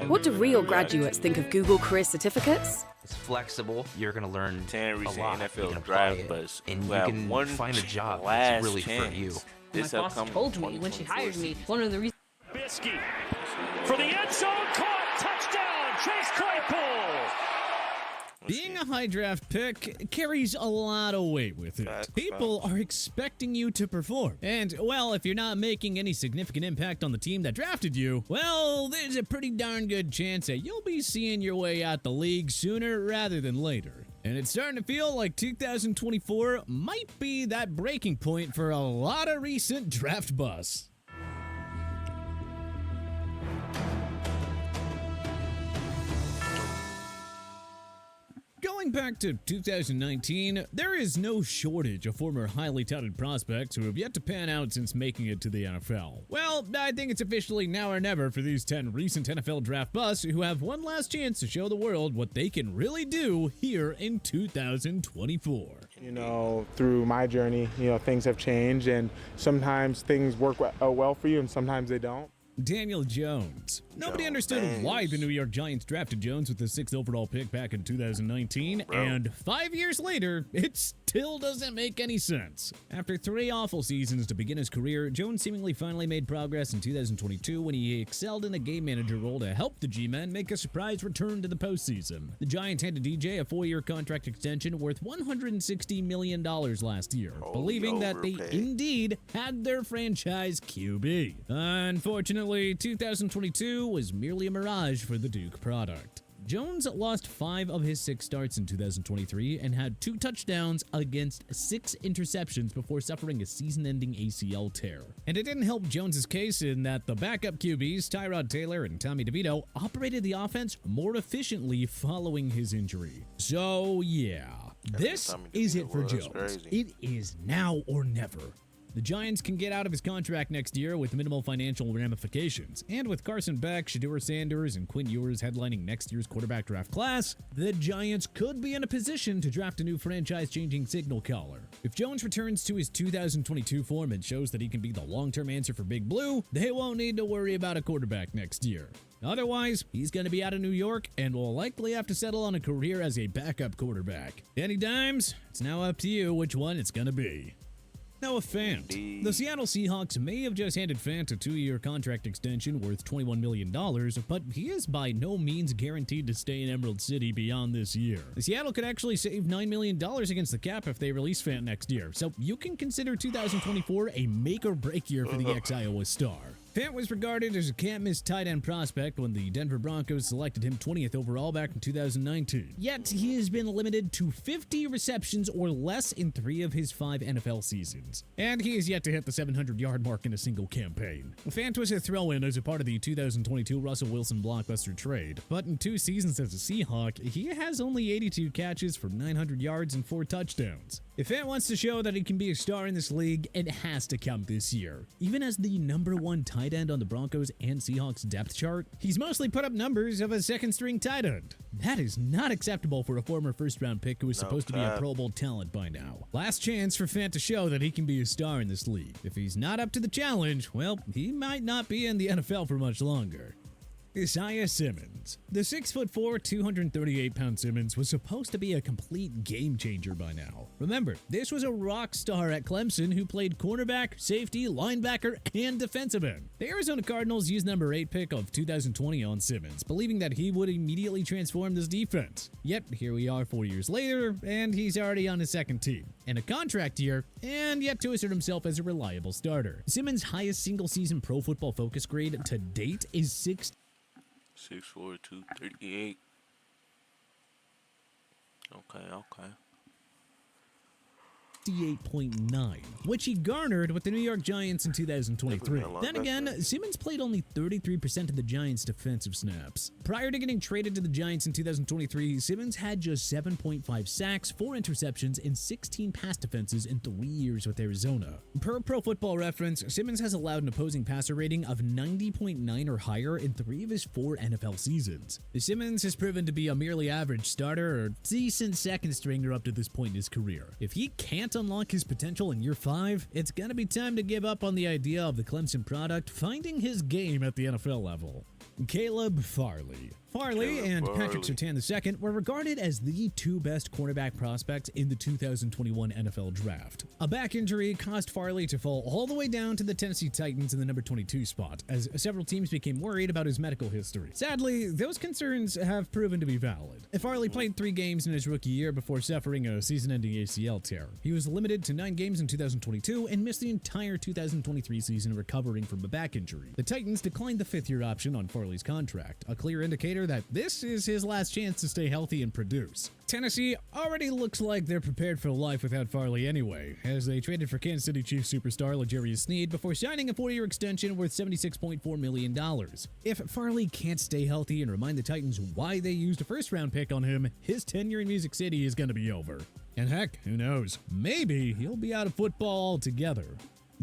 What do real graduates think of Google Career Certificates? It's flexible. You're going to learn 10 recent a lot. NFL draft busts, and who you have can one find a job last that's really chance. for you. This My boss upcoming told me when she 2024 hired me, season. one of the reasons. Bisky for the end zone, caught, touchdown, Chase Claypool. Being a high draft pick carries a lot of weight with it. Facts, People are expecting you to perform. And, well, if you're not making any significant impact on the team that drafted you, well, there's a pretty darn good chance that you'll be seeing your way out the league sooner rather than later. And it's starting to feel like 2024 might be that breaking point for a lot of recent draft busts. Going back to 2019, there is no shortage of former highly touted prospects who have yet to pan out since making it to the NFL. Well, I think it's officially now or never for these 10 recent NFL draft busts who have one last chance to show the world what they can really do here in 2024. You know, through my journey, things have changed, and sometimes things work well for you and sometimes they don't. Daniel Jones. Nobody understood why the New York Giants drafted Jones with the 6th overall pick back in 2019, and 5 years later, it still doesn't make any sense. After 3 awful seasons to begin his career, Jones seemingly finally made progress in 2022 when he excelled in a game manager role to help the G-Men make a surprise return to the postseason. The Giants handed DJ a 4-year contract extension worth $160 million last year, believing that they indeed had their franchise QB. Unfortunately, 2022 was merely a mirage for the Duke product. Jones lost 5 of his 6 starts in 2023 and had 2 touchdowns against 6 interceptions before suffering a season-ending ACL tear. And it didn't help Jones's case in that the backup QBs, Tyrod Taylor and Tommy DeVito, operated the offense more efficiently following his injury. So yeah, this is it for Jones. It is now or never. The Giants can get out of his contract next year with minimal financial ramifications, and with Carson Beck, Shedeur Sanders, and Quinn Ewers headlining next year's quarterback draft class, the Giants could be in a position to draft a new franchise-changing signal caller. If Jones returns to his 2022 form and shows that he can be the long-term answer for Big Blue, they won't need to worry about a quarterback next year. Otherwise, he's going to be out of New York and will likely have to settle on a career as a backup quarterback. Danny Dimes, it's now up to you which one it's going to be. Noah Fant. The Seattle Seahawks may have just handed Fant a 2-year contract extension worth $21 million, but he is by no means guaranteed to stay in Emerald City beyond this year. Seattle could actually save $9 million against the cap if they release Fant next year, so you can consider 2024 a make-or-break year for the ex-Iowa star. Fant was regarded as a can't-miss tight end prospect when the Denver Broncos selected him 20th overall back in 2019. Yet, he has been limited to 50 receptions or less in 3 of his 5 NFL seasons. And he has yet to hit the 700-yard mark in a single campaign. Fant was a throw-in as a part of the 2022 Russell Wilson blockbuster trade, but in 2 seasons as a Seahawk, he has only 82 catches for 900 yards and 4 touchdowns. If Fant wants to show that he can be a star in this league, it has to come this year. Even as the #1 tight end on the Broncos and Seahawks depth chart, he's mostly put up numbers of a second-string tight end. That is not acceptable for a former first-round pick who is supposed to be a Pro Bowl talent by now. Last chance for Fant to show that he can be a star in this league. If he's not up to the challenge, well, he might not be in the NFL for much longer. Isaiah Simmons. The 6'4", 238-pound Simmons was supposed to be a complete game-changer by now. Remember, this was a rock star at Clemson who played cornerback, safety, linebacker, and defensive end. The Arizona Cardinals used number 8 pick of 2020 on Simmons, believing that he would immediately transform this defense. Yet, here we are 4 years later, and he's already on his second team, in a contract year, and yet to assert himself as a reliable starter. Simmons' highest single-season Pro Football Focus grade to date is 6'4", 238. Okay. 68.9, which he garnered with the New York Giants in 2023. Then again, Simmons played only 33% of the Giants' defensive snaps. Prior to getting traded to the Giants in 2023, Simmons had just 7.5 sacks, 4 interceptions, and 16 pass defenses in 3 years with Arizona. Per Pro Football Reference, Simmons has allowed an opposing passer rating of 90.9 or higher in 3 of his 4 NFL seasons. Simmons has proven to be a merely average starter or decent second stringer up to this point in his career. If he can't unlock his potential in year 5, it's gonna be time to give up on the idea of the Clemson product finding his game at the NFL level. Caleb Farley. Farley and Patrick Surtain II were regarded as the two best cornerback prospects in the 2021 NFL Draft. A back injury caused Farley to fall all the way down to the Tennessee Titans in the number 22 spot, as several teams became worried about his medical history. Sadly, those concerns have proven to be valid. Farley played 3 games in his rookie year before suffering a season-ending ACL tear. He was limited to 9 games in 2022 and missed the entire 2023 season recovering from a back injury. The Titans declined the 5th-year option on Farley's contract, a clear indicator that this is his last chance to stay healthy and produce. Tennessee already looks like they're prepared for life without Farley anyway, as they traded for Kansas City Chiefs superstar L'Jarius Sneed before signing a 4-year extension worth $76.4 million. If Farley can't stay healthy and remind the Titans why they used a first-round pick on him, his tenure in Music City is going to be over. And heck, who knows? Maybe he'll be out of football altogether.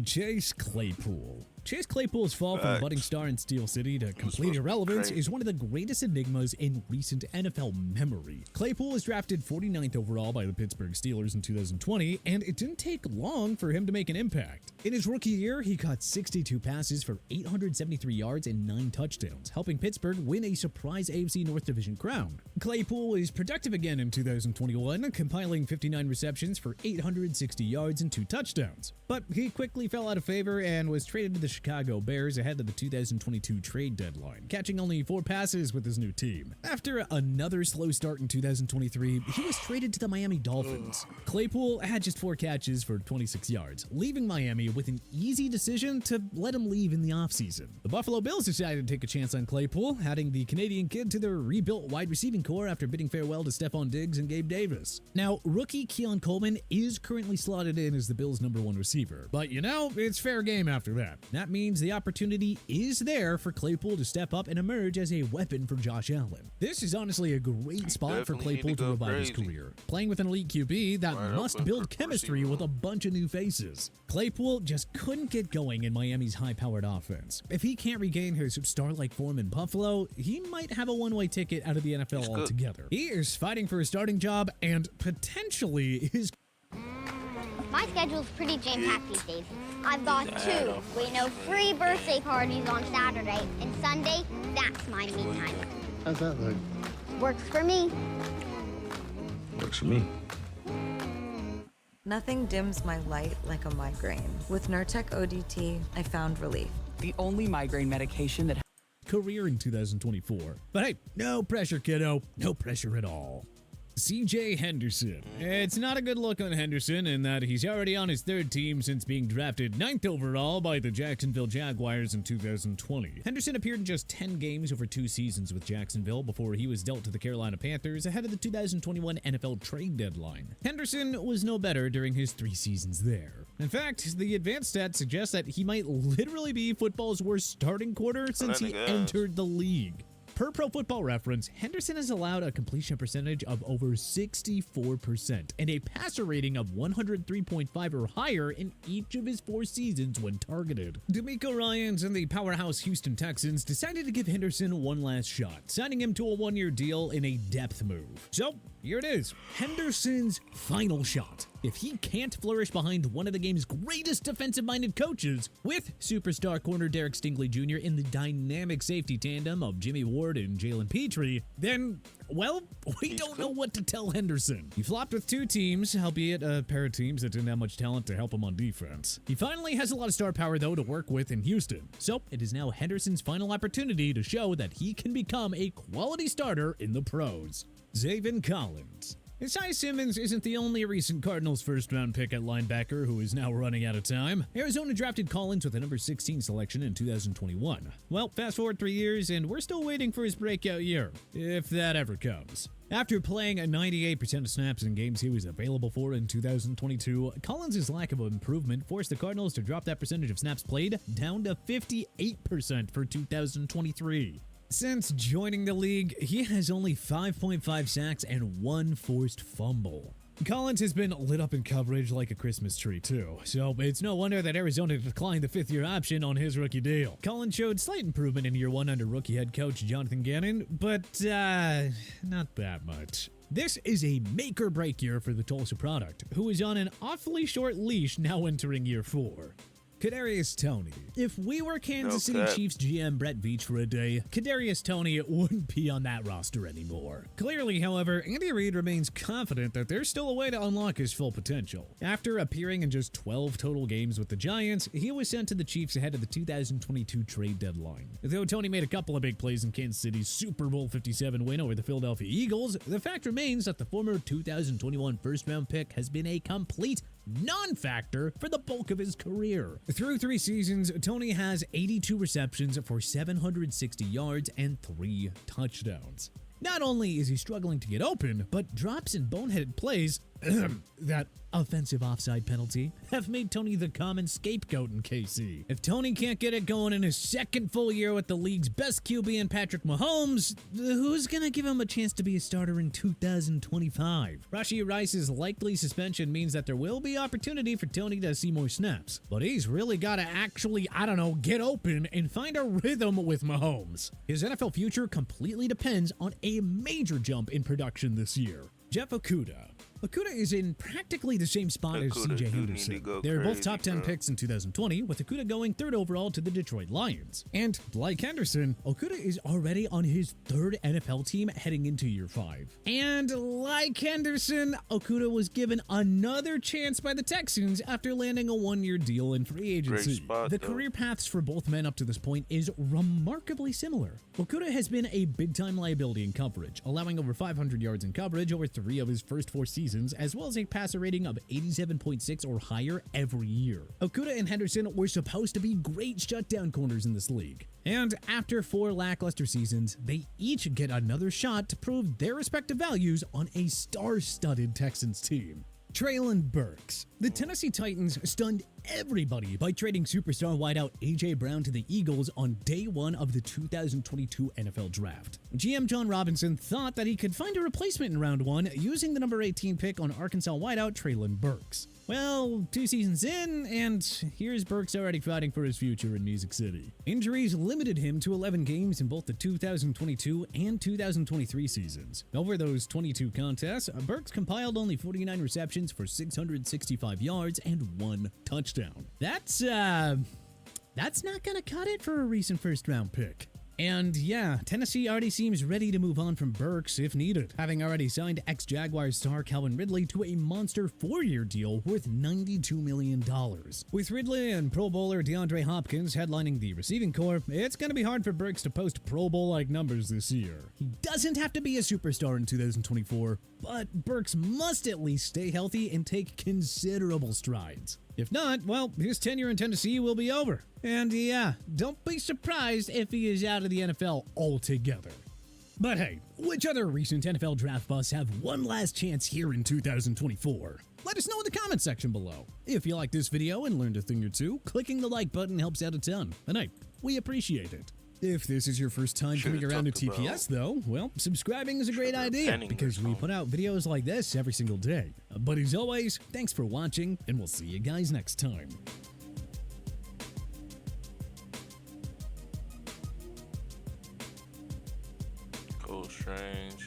Chase Claypool. Chase Claypool's fall from budding star in Steel City to complete irrelevance is one of the greatest enigmas in recent NFL memory. Claypool was drafted 49th overall by the Pittsburgh Steelers in 2020, and it didn't take long for him to make an impact. In his rookie year, he caught 62 passes for 873 yards and 9 touchdowns, helping Pittsburgh win a surprise AFC North Division crown. Claypool was productive again in 2021, compiling 59 receptions for 860 yards and 2 touchdowns. But he quickly fell out of favor and was traded to the Chicago Bears ahead of the 2022 trade deadline, catching only 4 passes with his new team. After another slow start in 2023, he was traded to the Miami Dolphins. Claypool had just 4 catches for 26 yards, leaving Miami with an easy decision to let him leave in the offseason. The Buffalo Bills decided to take a chance on Claypool, adding the Canadian kid to their rebuilt wide receiving core after bidding farewell to Stephon Diggs and Gabe Davis. Now, rookie Keon Coleman is currently slotted in as the Bills' #1 receiver, but it's fair game after that. That means the opportunity is there for Claypool to step up and emerge as a weapon for Josh Allen. This is honestly a great spot for Claypool to revive his career, playing with an elite QB that must build chemistry with a bunch of new faces. Claypool just couldn't get going in Miami's high-powered offense. If he can't regain his star-like form in Buffalo, he might have a one-way ticket out of the NFL altogether. He is fighting for a starting job and potentially his... My schedule's pretty jam-packed these days. I've got 2 free birthday parties on Saturday, and Sunday, that's my me time. How's that look? Works for me. Works for me. Nothing dims my light like a migraine. With Nurtec ODT, I found relief. The only migraine medication that career in 2024. But hey, no pressure, kiddo. No pressure at all. CJ Henderson. It's not a good look on Henderson in that he's already on his 3rd team since being drafted 9th overall by the Jacksonville Jaguars in 2020. Henderson appeared in just 10 games over 2 seasons with Jacksonville before he was dealt to the Carolina Panthers ahead of the 2021 NFL trade deadline. Henderson was no better during his 3 seasons there. In fact, the advanced stats suggest that he might literally be football's worst starting quarter since he entered the league. Per Pro Football Reference, Henderson has allowed a completion percentage of over 64% and a passer rating of 103.5 or higher in each of his 4 seasons when targeted. DeMeco Ryans and the powerhouse Houston Texans decided to give Henderson one last shot, signing him to a 1-year deal in a depth move. So, here it is, Henderson's final shot. If he can't flourish behind one of the game's greatest defensive-minded coaches, with superstar corner Derek Stingley Jr. in the dynamic safety tandem of Jimmy Ward and Jalen Petrie, then, well, we don't know what to tell Henderson. He flopped with 2 teams, albeit a pair of teams that didn't have much talent to help him on defense. He finally has a lot of star power, though, to work with in Houston. So, it is now Henderson's final opportunity to show that he can become a quality starter in the pros. Zaven Collins. Isaiah Simmons isn't the only recent Cardinals first-round pick at linebacker who is now running out of time. Arizona drafted Collins with a number 16 selection in 2021. Well, fast forward 3 years, and we're still waiting for his breakout year, if that ever comes. After playing 98% of snaps in games he was available for in 2022, Collins' lack of improvement forced the Cardinals to drop that percentage of snaps played down to 58% for 2023. Since joining the league, he has only 5.5 sacks and 1 forced fumble. Collins has been lit up in coverage like a Christmas tree, too, so it's no wonder that Arizona declined the 5th-year option on his rookie deal. Collins showed slight improvement in year 1 under rookie head coach Jonathan Gannon, but, not that much. This is a make-or-break year for the Tulsa product, who is on an awfully short leash now entering year 4. Kadarius Toney. If we were Kansas Okay. City Chiefs GM Brett Veach for a day, Kadarius Toney wouldn't be on that roster anymore. Clearly, however, Andy Reid remains confident that there's still a way to unlock his full potential. After appearing in just 12 total games with the Giants, he was sent to the Chiefs ahead of the 2022 trade deadline. Though Toney made a couple of big plays in Kansas City's Super Bowl 57 win over the Philadelphia Eagles, the fact remains that the former 2021 first-round pick has been a complete non-factor for the bulk of his career. Through 3 seasons, Toney has 82 receptions for 760 yards and 3 touchdowns. Not only is he struggling to get open, but drops and boneheaded plays, that offensive offside penalty, have made Toney the common scapegoat in KC. If Toney can't get it going in his second full year with the league's best QB in Patrick Mahomes, who's gonna give him a chance to be a starter in 2025? Rashee Rice's likely suspension means that there will be opportunity for Toney to see more snaps, but he's really gotta actually, get open and find a rhythm with Mahomes. His NFL future completely depends on a major jump in production this year. Jeff Okudah. Okudah is in practically the same spot as Okudah CJ do Henderson. need to go They're both crazy, top 10 bro. picks in 2020, with Okudah going 3rd overall to the Detroit Lions. And like Henderson, Okudah is already on his 3rd NFL team heading into year 5. And like Henderson, Okudah was given another chance by the Texans after landing a 1-year deal in free agency. spot, The though. career paths for both men up to this point is remarkably similar. Okudah has been a big-time liability in coverage, allowing over 500 yards in coverage over 3 of his first 4 seasons, as well as a passer rating of 87.6 or higher every year. Okudah and Henderson were supposed to be great shutdown corners in this league. And after 4 lackluster seasons, they each get another shot to prove their respective values on a star-studded Texans team. Treylon Burks. The Tennessee Titans stunned everybody by trading superstar wideout A.J. Brown to the Eagles on day 1 of the 2022 NFL Draft. GM John Robinson thought that he could find a replacement in round 1 using the number 18 pick on Arkansas wideout Treylon Burks. Well, 2 seasons in, and here's Burks already fighting for his future in Music City. Injuries limited him to 11 games in both the 2022 and 2023 seasons. Over those 22 contests, Burks compiled only 49 receptions for 665 yards and 1 touchdown. That's not gonna cut it for a recent first-round pick. And yeah, Tennessee already seems ready to move on from Burks if needed, having already signed ex-Jaguars star Calvin Ridley to a monster 4-year deal worth $92 million. With Ridley and Pro Bowler DeAndre Hopkins headlining the receiving corps, it's going to be hard for Burks to post Pro Bowl-like numbers this year. He doesn't have to be a superstar in 2024, but Burks must at least stay healthy and take considerable strides. If not, well, his tenure in Tennessee will be over. And yeah, don't be surprised if he is out of the NFL altogether. But hey, which other recent NFL draft busts have one last chance here in 2024? Let us know in the comment section below. If you like this video and learned a thing or two, clicking the like button helps out a ton. And hey, we appreciate it. If this is your first time coming around to TPS though, well, subscribing is a great idea because we put out videos like this every single day. But as always, thanks for watching and we'll see you guys next time. Cool, strange.